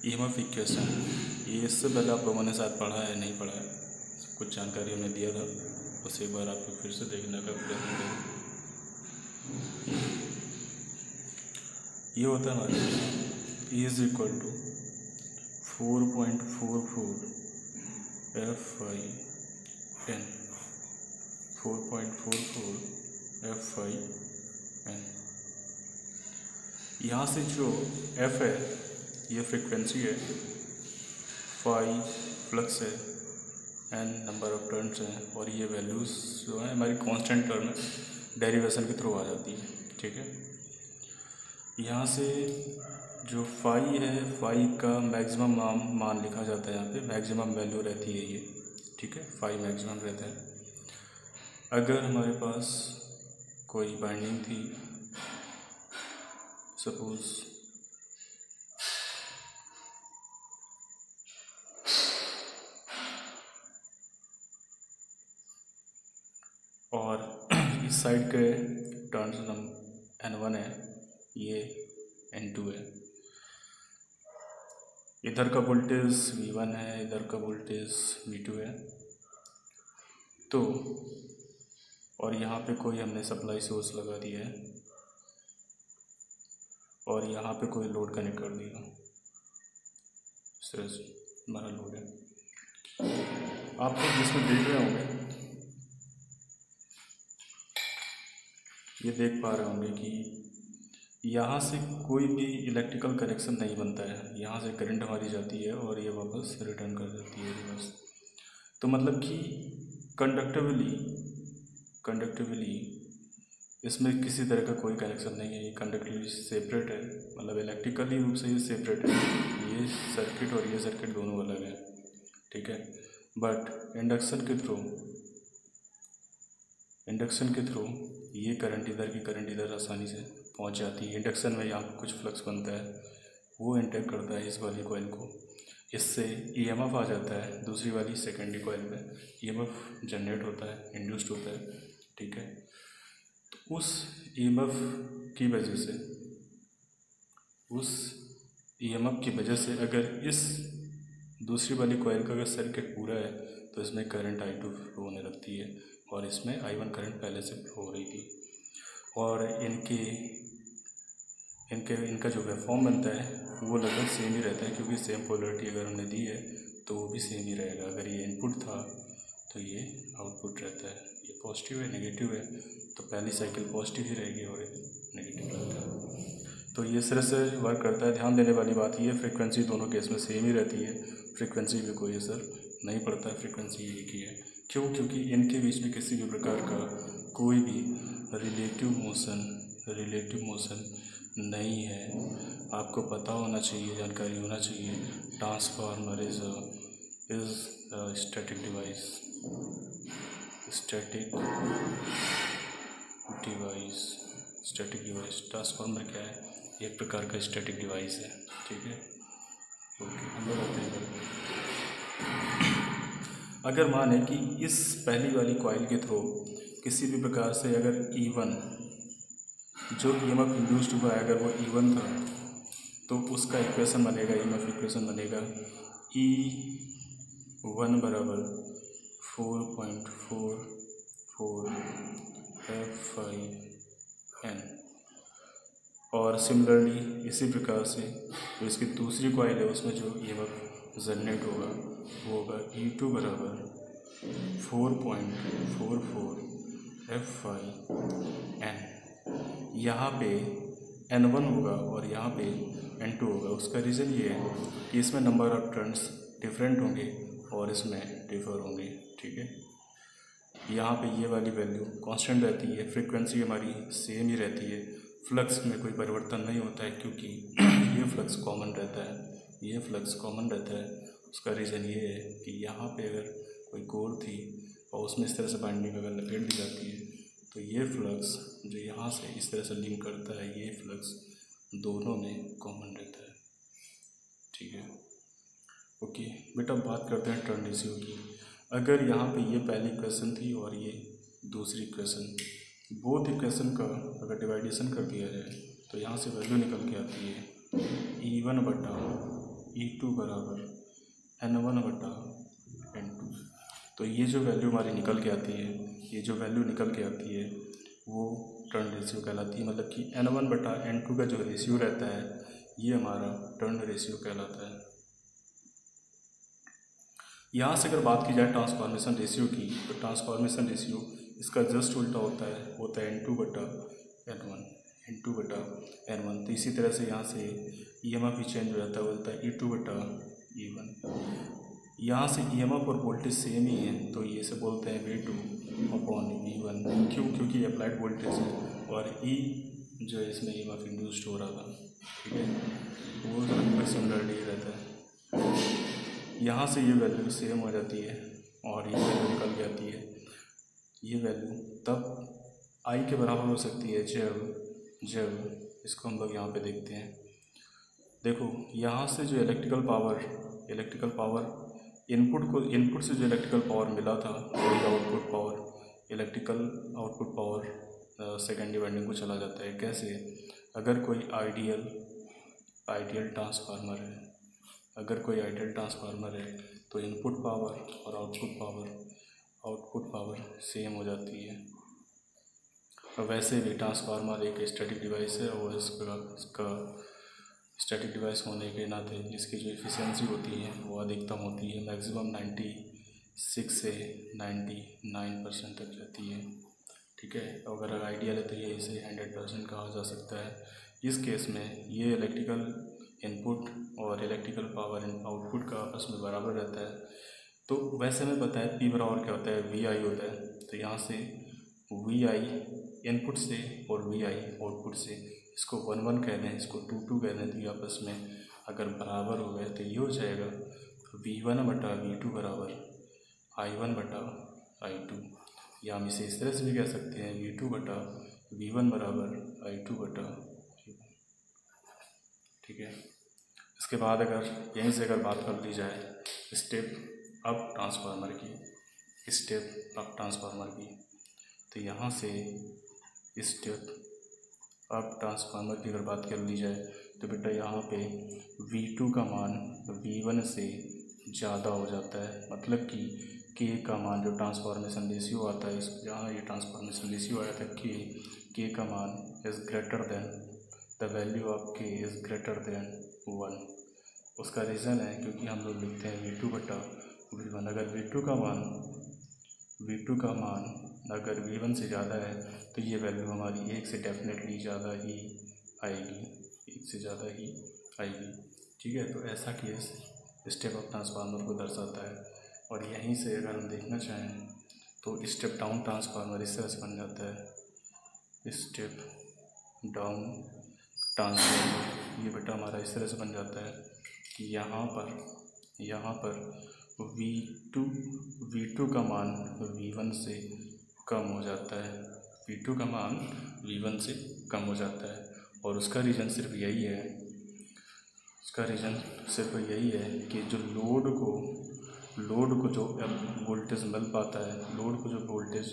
EMF equation, ये इससे पहले आप लोगों ने शायद पढ़ा है, नहीं पढ़ा है, कुछ जानकारी हमने दिया था, बस एक बार आपको फिर से देखने का प्रयत्न करें। ये होता है हमारे E = 4.44 F/n, 4.44 F/n। यहाँ से जो F है ये फ्रिक्वेंसी है, फाई फ्लक्स है, n नंबर ऑफ टर्न्स हैं, और ये वैल्यूज़ जो है हमारी कांस्टेंट टर्म है, डेरिवेशन के थ्रू आ जाती है। ठीक है, यहाँ से जो फाई है, फाई का मैक्सिमम मान लिखा जाता है, यहाँ पे मैक्सिमम वैल्यू रहती है ये। ठीक है, फाई मैक्सिमम रहता है। अगर हमारे पास कोई बाइंडिंग थी, सपोज और इस साइड के टर्न्स N1 है, ये N2 है, इधर का वोल्टेज V1 है, इधर का वोल्टेज V2 है, तो और यहाँ पे कोई हमने सप्लाई सोर्स लगा दिया है और यहाँ पे कोई लोड कनेक्ट कर दिया, इस तरह से हमारा लोड है। आप लोग जिसमें देख रहे होंगे, ये देख पा रहे होंगे कि यहाँ से कोई भी इलेक्ट्रिकल कनेक्शन नहीं बनता है, यहाँ से करंट हमारी जाती है और ये वापस रिटर्न कर देती है रिवर्स। तो मतलब कि कंडक्टिवली इसमें किसी तरह का कोई कनेक्शन नहीं है, ये कंडक्टिवली सेपरेट है, मतलब इलेक्ट्रिकली रूप से ये सेपरेट है, ये सर्किट और ये सर्किट दोनों अलग है। ठीक है, बट इंडक्शन के थ्रू ये करंट इधर की करंट इधर आसानी से पहुंच जाती है। इंडक्शन में यहाँ कुछ फ्लक्स बनता है, वो इंटैक्ट करता है इस वाली कॉइल को, इससे ईएमएफ आ जाता है दूसरी वाली सेकेंडरी कॉइल में, ईएमएफ जनरेट होता है, इंड्यूस्ड होता है। ठीक है, तो उस ईएमएफ की वजह से अगर इस दूसरी वाली कॉइल का अगर सर्किट पूरा है तो इसमें करंट I2 फ्लो होने लगती है और इसमें I1 करंट पहले से फ्लो हो रही थी। और इनका जो वेवफॉर्म बनता है वो लगभग सेम ही रहता है, क्योंकि सेम पोलरिटी अगर हमने दी है तो वो भी सेम ही रहेगा। अगर ये इनपुट था तो ये आउटपुट रहता है, ये पॉजिटिव है नेगेटिव है तो पहली साइकिल पॉजिटिव ही रहेगी और नेगेटिव रहता है। तो ये इस तरह से वर्क करता है। ध्यान देने वाली बात ये, फ्रीक्वेंसी दोनों केस में सेम ही रहती है, फ्रीक्वेंसी में कोई असर नहीं पड़ता है, फ्रीक्वेंसी एक ही है। क्यों? क्योंकि इनके बीच में किसी भी प्रकार का कोई भी रिलेटिव मोशन नहीं है। आपको पता होना चाहिए, जानकारी होना चाहिए, transformer is static device. Transformer क्या है? एक प्रकार का स्टैटिक डिवाइस है। ठीक है, ओके, हम लोग आते हैं। अगर माने कि इस पहली वाली कॉइल के थ्रू किसी भी प्रकार से अगर E1 जो ईएमएफ इंड्यूस्ड हुआ है, अगर वो E1 था तो उसका इक्वेशन बनेगा, ईएमएफ इक्वेशन बनेगा E1 बराबर 4.44 F/n। और सिमिलरली इसी प्रकार से जो इसकी दूसरी कॉइल है उसमें जो ईएमएफ जनरेट होगा वो होगा E2 बराबर 4.44 F/n। यहाँ पे N1 होगा और यहाँ पे N2 होगा। उसका रीज़न ये है कि इसमें नंबर ऑफ टर्न्स डिफरेंट होंगे और इसमें डिफर होंगे। ठीक है, यहाँ पे ये वाली वैल्यू कांस्टेंट रहती है, फ्रीक्वेंसी हमारी सेम ही रहती है, फ्लक्स में कोई परिवर्तन नहीं होता है क्योंकि ये फ्लक्स कॉमन रहता है। उसका रीज़न ये है कि यहाँ पे अगर कोई कोर थी और उसमें इस तरह से बाइंडिंग अगर लपेट दी जाती है तो ये फ्लक्स जो यहाँ से इस तरह से लिंक करता है, ये फ्लक्स दोनों में कॉमन रहता है। ठीक है, ओके बेटा, बात करते हैं टर्न रेशियो की। अगर यहाँ पे ये पहली इक्वेशन थी और ये दूसरी इक्वेशन, बोथ इक्वेशन का अगर डिवाइडेशन कर दिया जाए तो यहाँ से वैल्यू निकल के आती है E1 बटा E2 बराबर N1/N2। तो ये जो वैल्यू हमारी निकल के आती है, ये जो वैल्यू निकल के आती है वो टर्न रेशियो कहलाती है। मतलब कि N1/N2 का जो रेशियो रहता है ये हमारा टर्न रेशियो कहलाता है। यहाँ से अगर बात की जाए ट्रांसफॉर्मेशन रेशियो की, तो ट्रांसफॉर्मेशन रेशियो इसका जस्ट उल्टा होता है N2/N1, N2/N1। तो इसी तरह से यहाँ से EMF भी चेंज हो जाता है, बोलता है E2/E1। यहाँ से EMF और वोल्टेज सेम ही है, तो ये से बोलते हैं V2/V1। क्यों? क्योंकि अप्लाइड वोल्टेज है और E जो है इसमें EMF इंड्यूस्ड हो रहा था, ठीक है, वो लगभग सिमिलरिटी रहता है। यहाँ से ये वैल्यू सेम हो जाती है और ये वैल्यू निकल के आती है। ये वैल्यू तब I के बराबर हो सकती है जब इसको हम लोग यहाँ पे देखते हैं। देखो यहाँ से जो इलेक्ट्रिकल पावर इनपुट से जो इलेक्ट्रिकल पावर मिला था वही electrical output power secondary winding को चला जाता है। कैसे? अगर कोई आइडियल ट्रांसफार्मर है तो इनपुट पावर और आउटपुट पावर सेम हो जाती है। और वैसे भी ट्रांसफार्मर एक स्टैटिक डिवाइस है और इसका स्टैटिक डिवाइस होने के नाते इसकी जो एफिशिएंसी होती है वो अधिकतम होती है, मैक्सिमम 96 से 99% तक जाती है, ठीक है। अगर आइडियल है तो ये इसे 100% कहा जा सकता है। इस केस में ये इलेक्ट्रिकल इनपुट और इलेक्ट्रिकल पावर आउटपुट का आपस में बराबर रहता है। तो वैसे में बताया P बराबर क्या होता है, VI होता है। तो यहाँ से VI इनपुट से और VI आउटपुट से, इसको 1 कह दें, इसको 2 कह दें, तो ये आपस में अगर बराबर हो गए तो ये हो जाएगा V1/V2 बराबर I1/I2। या हम इसे इस तरह से भी कह सकते हैं V2/V1 बराबर I2/V1, ठीक है। इसके बाद अगर यहीं से अगर बात कर ली जाए स्टेप अप ट्रांसफार्मर की, तो यहाँ से स्टेप अप ट्रांसफार्मर की अगर बात कर ली जाए तो बेटा यहाँ पे V2 का मान V1 से ज़्यादा हो जाता है। मतलब कि K का मान जो ट्रांसफॉर्मेशन रेशियो आता है, जहाँ ये ट्रांसफॉर्मेशन रेशियो आया था K का मान is greater than the value of K is greater than 1। उसका रीज़न है क्योंकि हम लोग लिखते हैं V2/V1। अगर V2 का मान अगर V1 से ज़्यादा है तो ये वैल्यू हमारी 1 से डेफिनेटली ज़्यादा ही आएगी, 1 से ज़्यादा ही आएगी, ठीक है। तो ऐसा केस स्टेप अप ट्रांसफार्मर को दर्शाता है। और यहीं से अगर हम देखना चाहें तो स्टेप डाउन ट्रांसफार्मर इस तरह से बन जाता है, स्टेप डाउन ट्रांसफार्मर ये बेटा हमारा इस तरह से बन जाता है कि यहाँ पर V2 का मान V1 से कम हो जाता है, V2 का मान V1 से कम हो जाता है। और उसका रीज़न सिर्फ यही है कि जो लोड को जो वोल्टेज मिल पाता है, लोड को जो वोल्टेज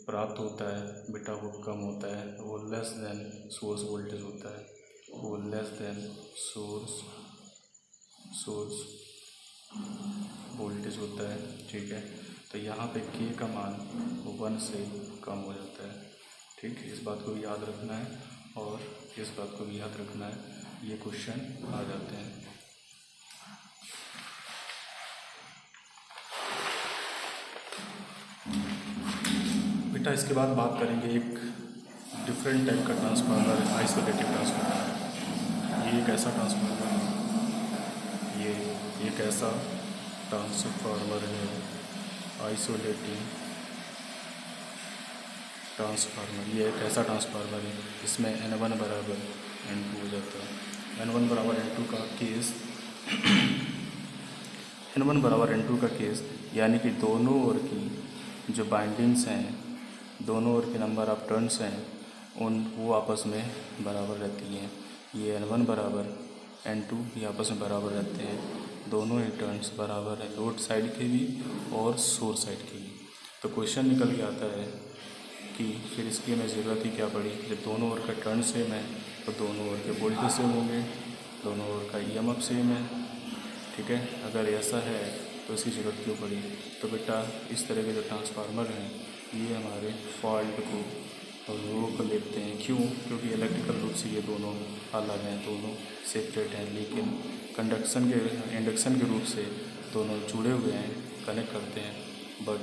प्राप्त होता है बेटा वो कम होता है, वो लेस देन सोर्स वोल्टेज होता है, वो लेस देन सोर्स वोल्टेज होता है, ठीक है। तो यहाँ पे K का मान 1 से कम हो जाता है, ठीक। इस बात को भी याद रखना है और इस बात को भी याद रखना है, ये क्वेश्चन आ जाते हैं। बेटा इसके बाद बात करेंगे एक डिफरेंट टाइप का ट्रांसफार्मर, आइसोलेटिव ट्रांसफार्मर। ये एक ऐसा ट्रांसफार्मर है, ये एक ऐसा ट्रांसफार्मर है, आइसोलेटिव ट्रांसफार्मर। ये एक ऐसा ट्रांसफार्मर है जिसमें N1 बराबर N2 हो जाता है। N1 बराबर N2 का केस N1 बराबर N2 का केस यानी कि दोनों ओर की जो बाइंडिंग्स हैं, दोनों ओर के नंबर ऑफ टर्न्स हैं वो आपस में बराबर रहती हैं। ये N1 बराबर N2 ये आपस में बराबर रहते हैं, दोनों ही टर्न्स बराबर हैं, लोड साइड के भी और सोर्स साइड के भी। तो क्वेश्चन निकल के आता है कि फिर इसकी हमें ज़रूरत ही क्या पड़ी, जब दोनों ओर का टर्न सेम है तो दोनों ओर के वोल्टेज सेम होंगे, दोनों ओर का EMF सेम है, ठीक है। अगर ऐसा है तो इसकी ज़रूरत क्यों पड़ी? तो बेटा इस तरह के जो ट्रांसफार्मर हैं ये हमारे फॉल्ट को रोक लेते हैं। क्यों? क्योंकि इलेक्ट्रिकल रूप से ये दोनों अलग हैं, दोनों सेपरेट हैं, लेकिन इंडक्शन के रूप से दोनों जुड़े हुए हैं, कनेक्ट करते हैं। बट